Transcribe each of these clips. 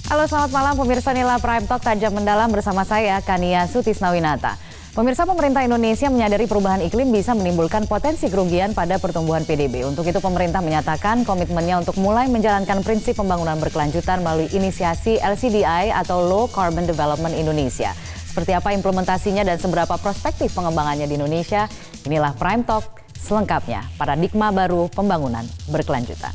Halo, selamat malam pemirsa Nila Prime Talk Tajam Mendalam bersama saya Kania Sutisnawinata. Pemirsa, pemerintah Indonesia menyadari perubahan iklim bisa menimbulkan potensi kerugian pada pertumbuhan PDB. Untuk itu pemerintah menyatakan komitmennya untuk mulai menjalankan prinsip pembangunan berkelanjutan melalui inisiasi LCDI atau Low Carbon Development Indonesia. Seperti apa implementasinya dan seberapa prospektif pengembangannya di Indonesia? Inilah Prime Talk selengkapnya, paradigma baru pembangunan berkelanjutan.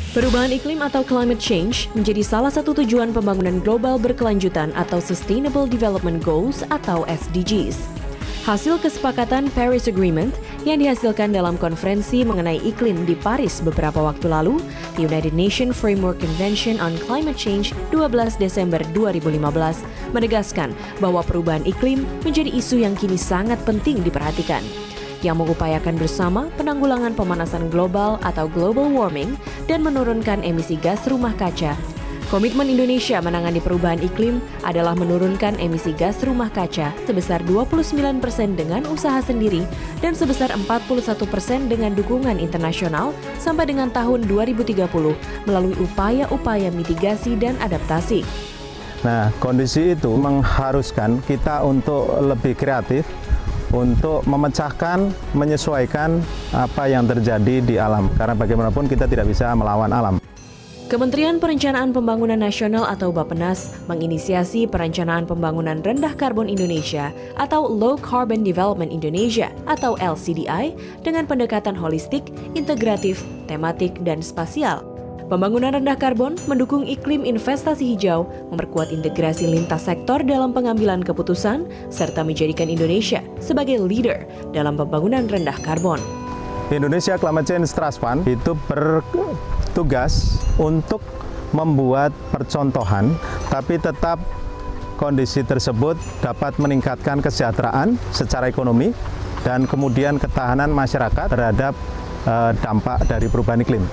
Perubahan iklim atau climate change menjadi salah satu tujuan pembangunan global berkelanjutan atau Sustainable Development Goals atau SDGs. Hasil kesepakatan Paris Agreement yang dihasilkan dalam konferensi mengenai iklim di Paris beberapa waktu lalu, the United Nations Framework Convention on Climate Change 12 Desember 2015 menegaskan bahwa perubahan iklim menjadi isu yang kini sangat penting diperhatikan, yang mengupayakan bersama penanggulangan pemanasan global atau global warming dan menurunkan emisi gas rumah kaca. Komitmen Indonesia menangani perubahan iklim adalah menurunkan emisi gas rumah kaca sebesar 29% dengan usaha sendiri dan sebesar 41% dengan dukungan internasional sampai dengan tahun 2030 melalui upaya-upaya mitigasi dan adaptasi. Nah, kondisi itu mengharuskan kita untuk lebih kreatif, untuk memecahkan, menyesuaikan apa yang terjadi di alam. Karena bagaimanapun kita tidak bisa melawan alam. Kementerian Perencanaan Pembangunan Nasional atau Bappenas menginisiasi Perencanaan Pembangunan Rendah Karbon Indonesia atau Low Carbon Development Indonesia atau LCDI dengan pendekatan holistik, integratif, tematik, dan spasial. Pembangunan rendah karbon mendukung iklim investasi hijau, memperkuat integrasi lintas sektor dalam pengambilan keputusan, serta menjadikan Indonesia sebagai leader dalam pembangunan rendah karbon. Indonesia Climate Change Trust Fund itu bertugas untuk membuat percontohan, tapi tetap kondisi tersebut dapat meningkatkan kesejahteraan secara ekonomi dan kemudian ketahanan masyarakat terhadap dampak dari perubahan iklim.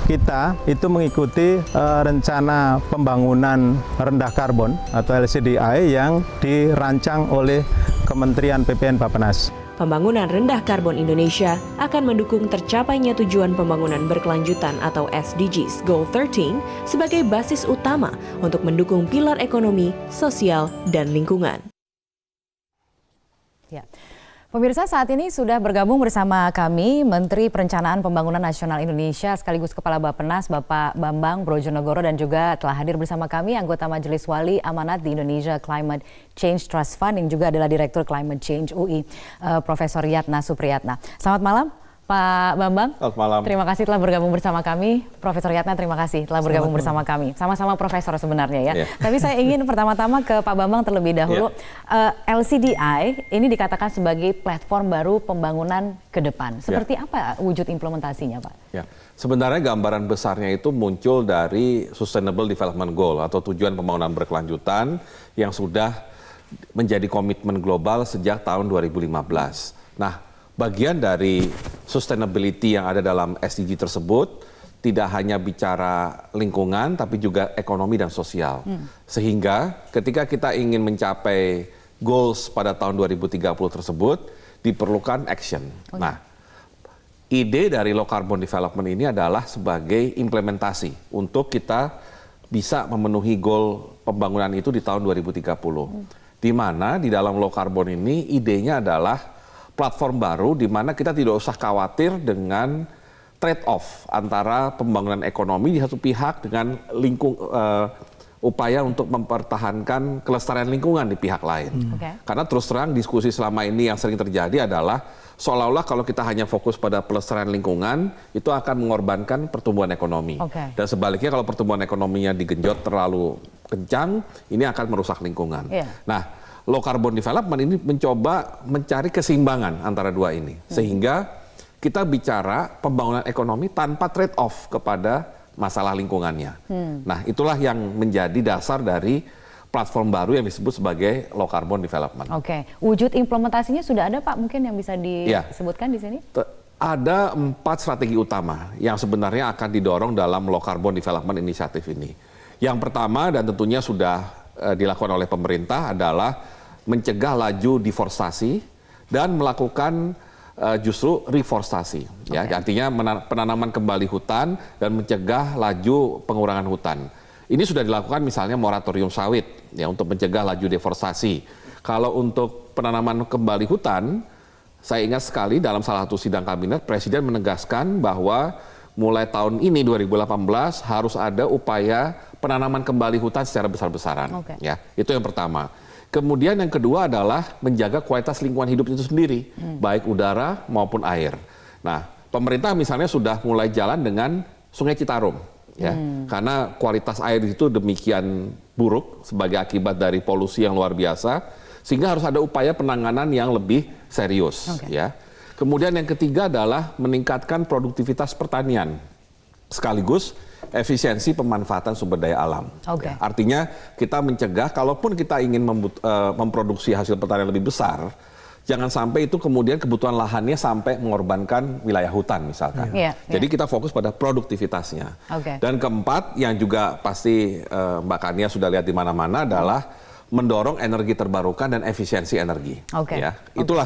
Kita itu mengikuti rencana pembangunan rendah karbon atau LCDI yang dirancang oleh Kementerian PPN Bappenas. Pembangunan rendah karbon Indonesia akan mendukung tercapainya tujuan pembangunan berkelanjutan atau SDGs Goal 13 sebagai basis utama untuk mendukung pilar ekonomi, sosial, dan lingkungan. Ya. Pemirsa, saat ini sudah bergabung bersama kami Menteri Perencanaan Pembangunan Nasional Indonesia sekaligus Kepala Bappenas Bapak Bambang Brojonegoro, dan juga telah hadir bersama kami anggota Majelis Wali Amanat di Indonesia Climate Change Trust Fund yang juga adalah Direktur Climate Change UI, Profesor Yatna Supriyatna. Selamat malam Pak Bambang. Selamat malam. Terima kasih telah bergabung bersama kami. Profesor Yatna, terima kasih telah bergabung bersama kami. Sama-sama profesor sebenarnya ya. Yeah. Tapi saya ingin pertama-tama ke Pak Bambang terlebih dahulu. LCDI ini dikatakan sebagai platform baru pembangunan ke depan. Seperti apa wujud implementasinya, Pak? Ya, sebenarnya gambaran besarnya itu muncul dari Sustainable Development Goal atau tujuan pembangunan berkelanjutan yang sudah menjadi komitmen global sejak tahun 2015. Nah, bagian dari sustainability yang ada dalam SDG tersebut tidak hanya bicara lingkungan tapi juga ekonomi dan sosial. Sehingga ketika kita ingin mencapai goals pada tahun 2030 tersebut diperlukan action. Nah, ide dari low carbon development ini adalah sebagai implementasi untuk kita bisa memenuhi goal pembangunan itu di tahun 2030. Di mana di dalam low carbon ini idenya adalah platform baru di mana kita tidak usah khawatir dengan trade-off antara pembangunan ekonomi di satu pihak dengan upaya untuk mempertahankan kelestarian lingkungan di pihak lain. Karena terus terang diskusi selama ini yang sering terjadi adalah seolah-olah kalau kita hanya fokus pada pelestarian lingkungan itu akan mengorbankan pertumbuhan ekonomi. Dan sebaliknya kalau pertumbuhan ekonominya digenjot terlalu kencang, ini akan merusak lingkungan. Nah, low carbon development ini mencoba mencari keseimbangan antara dua ini. Sehingga kita bicara pembangunan ekonomi tanpa trade-off kepada masalah lingkungannya. Nah, itulah yang menjadi dasar dari platform baru yang disebut sebagai low carbon development. Wujud implementasinya sudah ada, Pak? Mungkin yang bisa disebutkan di sini? Ada 4 strategi utama yang sebenarnya akan didorong dalam low carbon development initiative ini. Yang pertama dan tentunya sudah dilakukan oleh pemerintah adalah mencegah laju deforestasi dan melakukan justru reforestasi. Ya, artinya penanaman kembali hutan dan mencegah laju pengurangan hutan. Ini sudah dilakukan misalnya moratorium sawit ya untuk mencegah laju deforestasi. Kalau untuk penanaman kembali hutan, saya ingat sekali dalam salah satu sidang kabinet Presiden menegaskan bahwa mulai tahun ini 2018 harus ada upaya penanaman kembali hutan secara besar-besaran. Ya, itu yang pertama. Kemudian yang kedua adalah menjaga kualitas lingkungan hidup itu sendiri, baik udara maupun air. Nah, pemerintah misalnya sudah mulai jalan dengan Sungai Citarum. Ya, karena kualitas air itu demikian buruk sebagai akibat dari polusi yang luar biasa, sehingga harus ada upaya penanganan yang lebih serius. Ya, kemudian yang ketiga adalah meningkatkan produktivitas pertanian, sekaligus efisiensi pemanfaatan sumber daya alam. Ya, artinya kita mencegah, kalaupun kita ingin memproduksi hasil pertanian lebih besar, jangan sampai itu kemudian kebutuhan lahannya sampai mengorbankan wilayah hutan misalkan. Jadi kita fokus pada produktivitasnya. Dan keempat yang juga pasti Mbak Kania sudah lihat di mana-mana adalah mendorong energi terbarukan dan efisiensi energi. Ya, itulah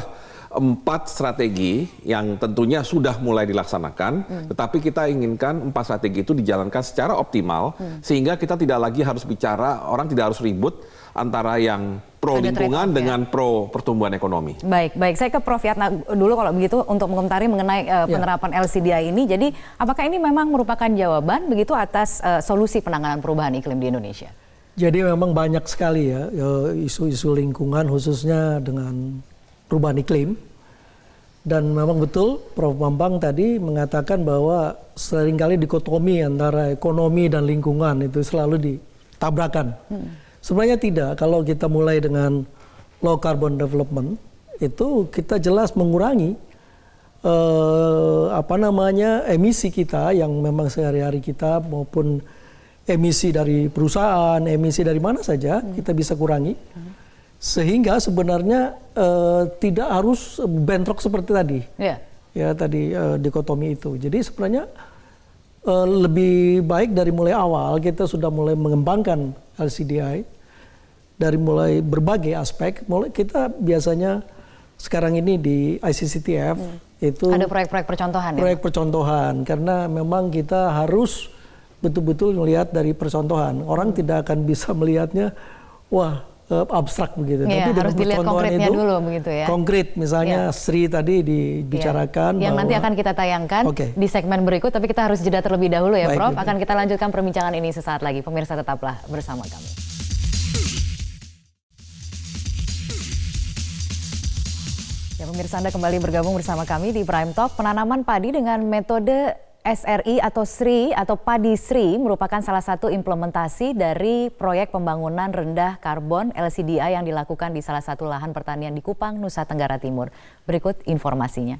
4 strategi yang tentunya sudah mulai dilaksanakan, tetapi kita inginkan 4 strategi itu dijalankan secara optimal sehingga kita tidak lagi harus bicara, orang tidak harus ribut antara yang pro lingkungan dengan pro pertumbuhan ekonomi. Baik, saya ke Prof Yatna dulu kalau begitu untuk mengomentari mengenai penerapan LCDI ini. Jadi apakah ini memang merupakan jawaban begitu atas solusi penanganan perubahan iklim di Indonesia? Jadi memang banyak sekali ya isu-isu lingkungan khususnya dengan perubahan iklim. Dan memang betul Prof Bambang tadi mengatakan bahwa seringkali dikotomi antara ekonomi dan lingkungan itu selalu ditabrakan. Sebenarnya tidak. Kalau kita mulai dengan low carbon development, itu kita jelas mengurangi emisi kita yang memang sehari-hari kita maupun emisi dari perusahaan, emisi dari mana saja kita bisa kurangi. Sehingga sebenarnya tidak harus bentrok seperti tadi. Ya tadi dikotomi itu. Jadi sebenarnya lebih baik dari mulai awal kita sudah mulai mengembangkan LCDI dari mulai berbagai aspek. Mulai kita biasanya sekarang ini di ICCTF itu ada proyek-proyek percontohan. Proyek percontohan karena memang kita harus betul-betul melihat dari percontohan. Orang tidak akan bisa melihatnya abstrak begitu. Tapi harus dilihat konkretnya dulu begitu ya. Konkret misalnya Sri tadi dibicarakan. Yang nanti akan kita tayangkan di segmen berikut, tapi kita harus jeda terlebih dahulu ya Prof. Akan kita lanjutkan perbincangan ini sesaat lagi. Pemirsa tetaplah bersama kami. Ya pemirsa, Anda kembali bergabung bersama kami di Prime Talk. Penanaman padi dengan metode SRI atau SRI atau Padi SRI merupakan salah satu implementasi dari proyek pembangunan rendah karbon LCDI yang dilakukan di salah satu lahan pertanian di Kupang, Nusa Tenggara Timur. Berikut informasinya.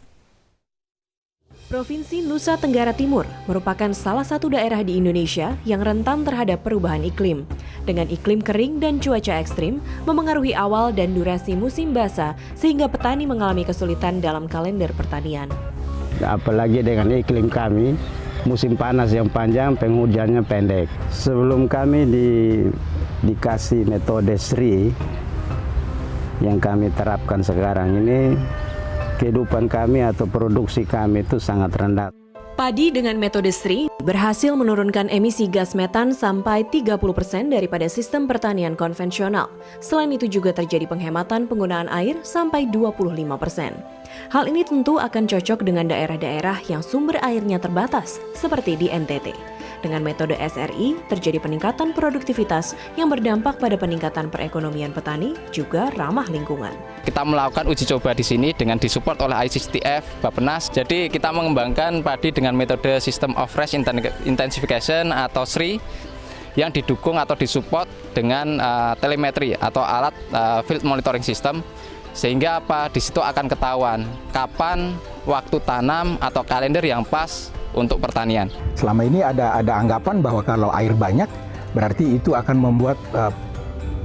Provinsi Nusa Tenggara Timur merupakan salah satu daerah di Indonesia yang rentan terhadap perubahan iklim. Dengan iklim kering dan cuaca ekstrim memengaruhi awal dan durasi musim basah sehingga petani mengalami kesulitan dalam kalender pertanian. Apalagi dengan iklim kami, musim panas yang panjang, penghujannya pendek. Sebelum kami dikasih metode SRI yang kami terapkan sekarang ini, kehidupan kami atau produksi kami itu sangat rendah. Padi dengan metode SRI berhasil menurunkan emisi gas metan sampai 30% daripada sistem pertanian konvensional. Selain itu juga terjadi penghematan penggunaan air sampai 25%. Hal ini tentu akan cocok dengan daerah-daerah yang sumber airnya terbatas, seperti di NTT. Dengan metode SRI, terjadi peningkatan produktivitas yang berdampak pada peningkatan perekonomian petani, juga ramah lingkungan. Kita melakukan uji coba di sini dengan disupport oleh ICCTF, Bappenas. Jadi kita mengembangkan padi dengan metode System of Rice Intensification atau SRI yang didukung atau disupport dengan telemetri atau alat field monitoring system. Sehingga di situ akan ketahuan kapan waktu tanam atau kalender yang pas untuk pertanian. Selama ini ada anggapan bahwa kalau air banyak berarti itu akan membuat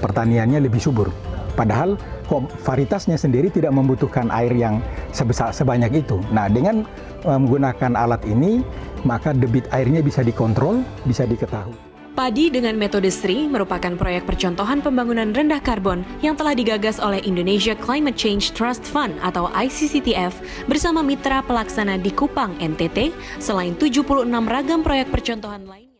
pertaniannya lebih subur. Padahal varietasnya sendiri tidak membutuhkan air yang sebanyak itu. Nah, dengan menggunakan alat ini maka debit airnya bisa dikontrol, bisa diketahui. Padi dengan metode SRI merupakan proyek percontohan pembangunan rendah karbon yang telah digagas oleh Indonesia Climate Change Trust Fund atau ICCTF bersama mitra pelaksana di Kupang, NTT, selain 76 ragam proyek percontohan lain.